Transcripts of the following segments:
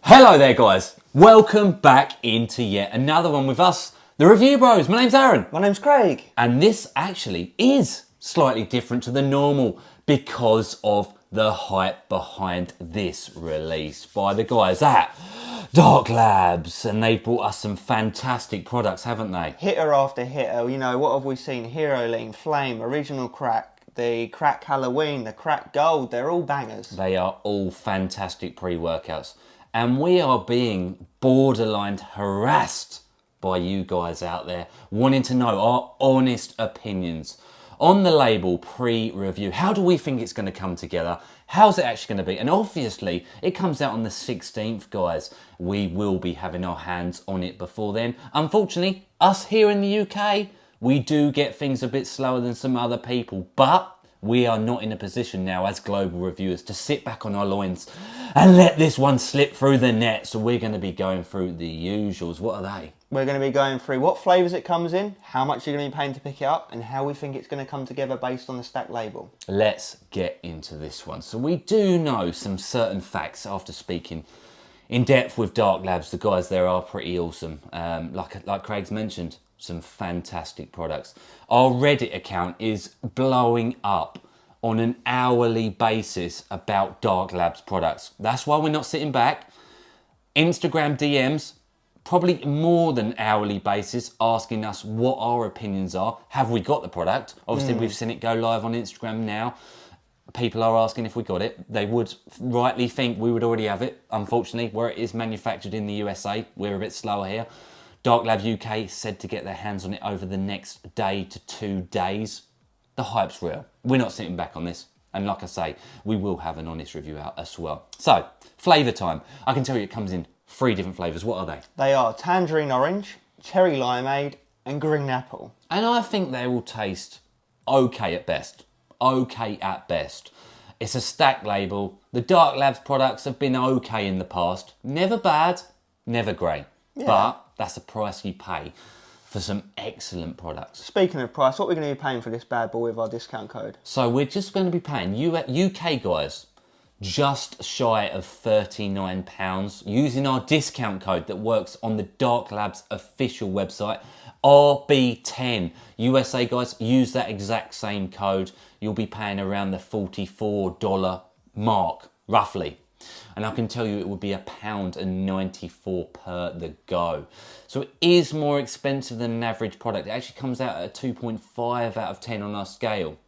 Hello there guys, welcome back into yet another one with us, the Review Bros. My name's Aaron. My name's Craig. And this actually is slightly different to the normal because of the hype behind this release by the guys at Dark Labs. And they've brought us some fantastic products, haven't they? Hitter after hitter, you know, what have we seen? Hero Lean, Flame, Original Crack, the Crack Halloween, the Crack Gold, they're all bangers. They are all fantastic pre-workouts. And we are being borderline harassed by you guys out there wanting to know our honest opinions on the label pre-review. How do we think it's going to come together? How's it actually going to be? And obviously, it comes out on the 16th, guys. We will be having our hands on it before then. Unfortunately, us here in the UK, we do get things a bit slower than some other people, but we are not in a position now as global reviewers to sit back on our loins and let this one slip through the net. So we're going to be going through the usuals. What are they? We're going to be going through what flavours it comes in, how much you're going to be paying to pick it up, and how we think it's going to come together based on the stack label. Let's get into this one. So we do know some certain facts after speaking in depth with Dark Labs. The guys there are pretty awesome. Like Craig's mentioned, some fantastic products. Our Reddit account is blowing up on an hourly basis about Dark Labs products. That's why we're not sitting back. Instagram DMs, probably more than hourly basis, asking us what our opinions are. Have we got the product? Obviously, we've seen it go live on Instagram now. People are asking if we got it. They would rightly think we would already have it. Unfortunately, where it is manufactured in the USA, we're a bit slower here. Dark Labs UK said to get their hands on it over the next day to 2 days. The hype's real. We're not sitting back on this. And like I say, we will have an honest review out as well. So, flavour time. I can tell you it comes in 3 different flavours. What are they? They are Tangerine Orange, Cherry Limeade, and Green Apple. And I think they will taste okay at best. Okay at best. It's a stack label. The Dark Labs products have been okay in the past. Never bad, never great. Yeah. But that's the price you pay for some excellent products. Speaking of price, what are we going to be paying for this bad boy with our discount code? So we're just going to be paying UK guys just shy of £39 using our discount code that works on the Dark Labs official website, RB10. USA guys, use that exact same code. You'll be paying around the $44 mark, roughly. And I can tell you it would be £1.94 per the go. So it is more expensive than an average product. It actually comes out at a 2.5 out of 10 on our scale.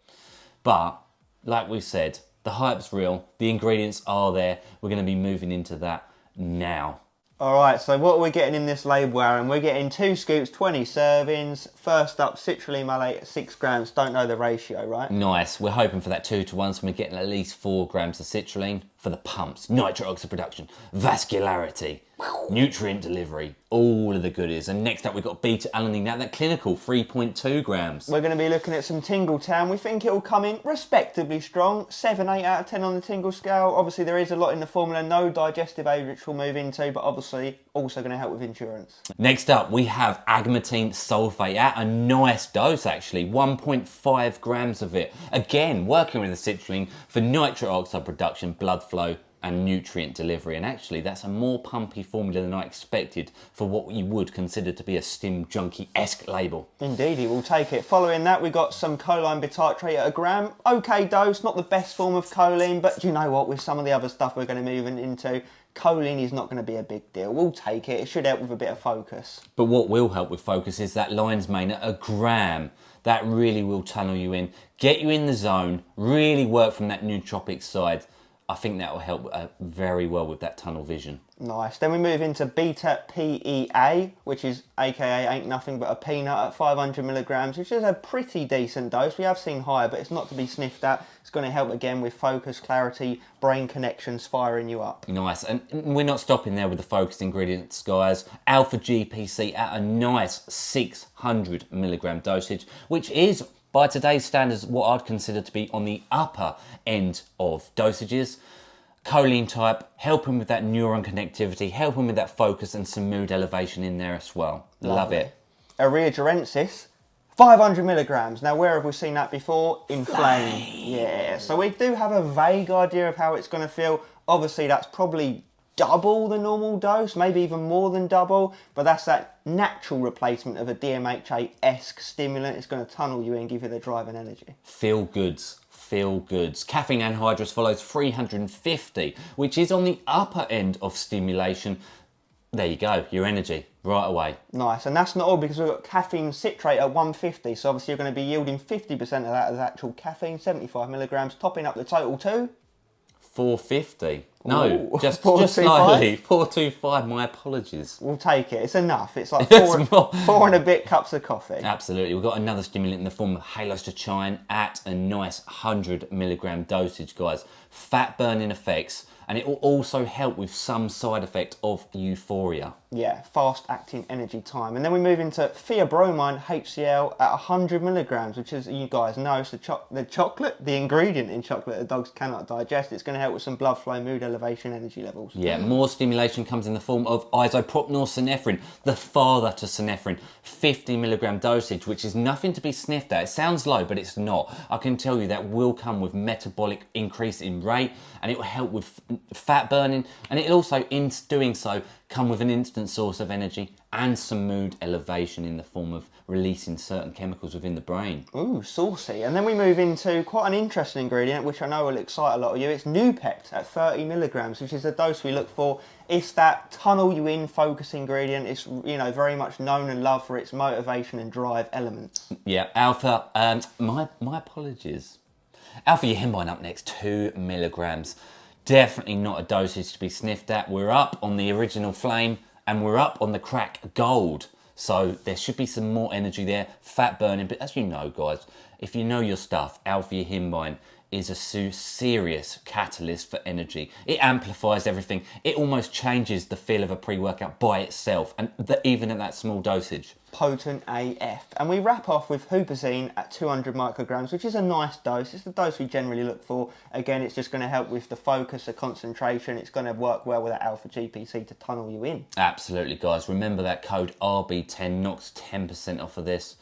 But, like we said, the hype's real. The ingredients are there. We're going to be moving into that now. Alright, so what are we getting in this label, Aaron? We're getting 2 scoops, 20 servings. First up, citrulline malate at 6 grams. Don't know the ratio, right? Nice. We're hoping for that 2 to 1, so we're getting at least 4 grams of citrulline for the pumps, nitric oxide production, vascularity, nutrient delivery, all of the goodies. And next up, we've got beta-alanine. Now that clinical, 3.2 grams. We're going to be looking at some Tingle Town. We think it will come in respectably strong. 7, 8 out of 10 on the Tingle scale. Obviously, there is a lot in the formula. No digestive aid, which we'll move into, but obviously also going to help with endurance. Next up, we have Agmatine Sulfate at a nice dose, actually. 1.5 grams of it. Again, working with the citrulline for nitric oxide production, blood flow, and nutrient delivery. And actually, that's a more pumpy formula than I expected for what you would consider to be a stim junkie-esque label. Indeed, we'll take it. Following that, we got some choline bitartrate at 1 gram. Okay dose, not the best form of choline, but you know what, with some of the other stuff we're going to move into, choline is not going to be a big deal. We'll take it. It should help with a bit of focus. But what will help with focus is that lion's mane at 1 gram. That really will tunnel you in, get you in the zone, really work from that nootropic side. I think that will help very well with that tunnel vision. Nice. Then we move into beta PEA, which is aka ain't nothing but a peanut at 500 milligrams, which is a pretty decent dose. We have seen higher, but it's not to be sniffed at. It's going to help again with focus, clarity, brain connections, firing you up. Nice. And we're not stopping there with the focused ingredients, guys. Alpha GPC at a nice 600 milligram dosage, which is, by today's standards, what I'd consider to be on the upper end of dosages. Choline type, helping with that neuron connectivity, helping with that focus and some mood elevation in there as well. Love it. Areogerensis, 500 milligrams. Now, where have we seen that before? In Flame. Yeah, so we do have a vague idea of how it's going to feel. Obviously, that's probably double the normal dose, maybe even more than double, but that's that natural replacement of a DMHA-esque stimulant. It's going to tunnel you in, give you the drive and energy. Feel goods. Feel goods. Caffeine anhydrous follows 350, which is on the upper end of stimulation. There you go, your energy right away. Nice, and that's not all, because we've got caffeine citrate at 150, so obviously you're going to be yielding 50% of that as actual caffeine, 75 milligrams, topping up the total to 450. No, Ooh, just 425? slightly. 425, my apologies. We'll take it. It's enough. It's like It's four and a bit cups of coffee. Absolutely. We've got another stimulant in the form of halostachine at a nice 100 milligram dosage, guys. Fat burning effects, and it will also help with some side effect of euphoria. Yeah, fast acting energy time. And then we move into Theobromine Hcl at 100 milligrams, which, as you guys know, is the ingredient in chocolate that dogs cannot digest. It's going to help with some blood flow, mood elevation, energy levels. Yeah, more stimulation comes in the form of isopropanolsinephrine, the father to synephrine, 50 milligram dosage, which is nothing to be sniffed at. It sounds low, but it's not. I can tell you that will come with metabolic increase in rate, and it will help with fat burning, and it'll also, in doing so, come with an instant source of energy and some mood elevation in the form of releasing certain chemicals within the brain. Ooh, saucy. And then we move into quite an interesting ingredient, which I know will excite a lot of you. It's Nupect at 30 milligrams, which is the dose we look for. It's that tunnel you in focus ingredient. It's, you know, very much known and loved for its motivation and drive elements. Yeah, alpha, my apologies. Alpha yohimbine up next, 2 milligrams. Definitely not a dosage to be sniffed at. We're up on the original flame and we're up on the crack gold. So there should be some more energy there, fat burning. But as you know, guys, if you know your stuff, alpha yohimbine is a serious catalyst for energy. It amplifies everything. It almost changes the feel of a pre-workout by itself, and even at that small dosage. Potent AF. And we wrap off with Huperzine at 200 micrograms, which is a nice dose. It's the dose we generally look for. Again, it's just going to help with the focus, the concentration. It's going to work well with that alpha GPC to tunnel you in. Absolutely, guys. Remember that code RB10 knocks 10% off of this.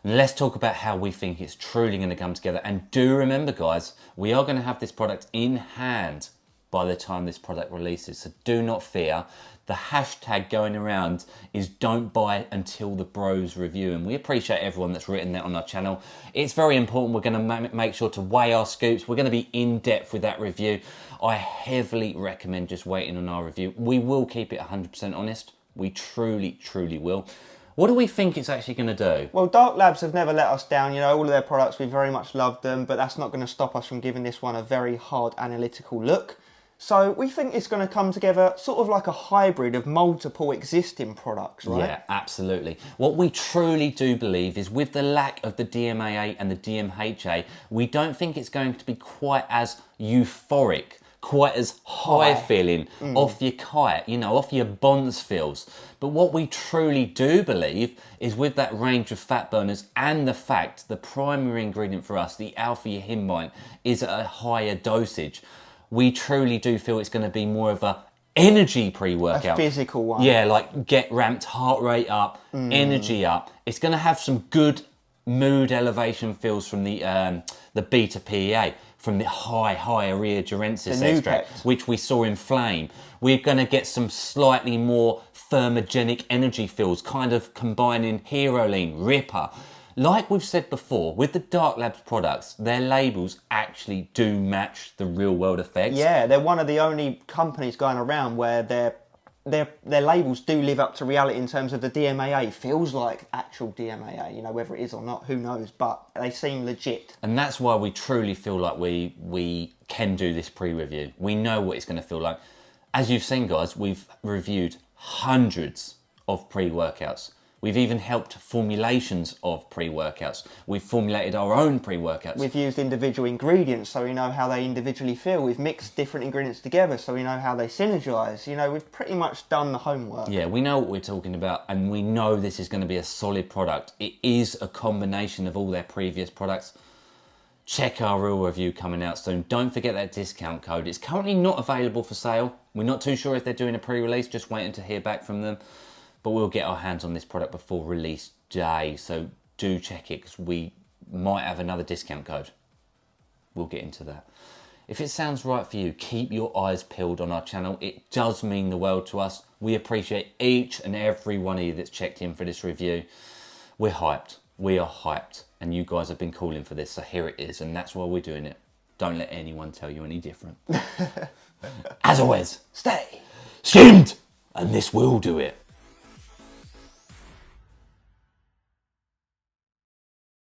And let's talk about how we think it's truly going to come together. And do remember, guys, we are going to have this product in hand by the time this product releases. So do not fear. The hashtag going around is don't buy until the bros review. And we appreciate everyone that's written that on our channel. It's very important. We're going to make sure to weigh our scoops. We're going to be in depth with that review. I heavily recommend just waiting on our review. We will keep it 100% honest. We truly, truly will. What do we think it's actually going to do? Well, Dark Labs have never let us down. You know, all of their products, we very much love them, but that's not going to stop us from giving this one a very hard analytical look. So we think it's going to come together sort of like a hybrid of multiple existing products, right? Yeah, absolutely. What we truly do believe is with the lack of the DMAA and the DMHA, we don't think it's going to be quite as euphoric, quite as high feeling, off your kite, you know, off your bonds feels. But what we truly do believe is with that range of fat burners and the fact the primary ingredient for us, the alpha yohimbine, is at a higher dosage, we truly do feel it's going to be more of a energy pre-workout. A physical one. Yeah, like get ramped, heart rate up, energy up. It's going to have some good mood elevation feels from the beta PEA, from the high reagerensis extract, which we saw in Flame. We're going to get some slightly more thermogenic energy feels, kind of combining Heroline, Ripper. Like we've said before, with the Dark Labs products, their labels actually do match the real world effects. Yeah, they're one of the only companies going around where their labels do live up to reality in terms of the DMAA. Feels like actual DMAA, you know, whether it is or not, who knows, but they seem legit. And that's why we truly feel like we can do this pre-review. We know what it's going to feel like. As you've seen, guys, we've reviewed hundreds of pre-workouts. We've even helped formulations of pre-workouts. We've formulated our own pre-workouts. We've used individual ingredients so we know how they individually feel. We've mixed different ingredients together so we know how they synergize. You know, we've pretty much done the homework. Yeah, we know what we're talking about and we know this is going to be a solid product. It is a combination of all their previous products. Check our real review coming out soon. Don't forget that discount code. It's currently not available for sale. We're not too sure if they're doing a pre-release, just waiting to hear back from them. But we'll get our hands on this product before release day. So do check it because we might have another discount code. We'll get into that. If it sounds right for you, keep your eyes peeled on our channel. It does mean the world to us. We appreciate each and every one of you that's checked in for this review. We're hyped. We are hyped. And you guys have been calling for this, so here it is. And that's why we're doing it. Don't let anyone tell you any different. As always, stay skimmed. And this will do it.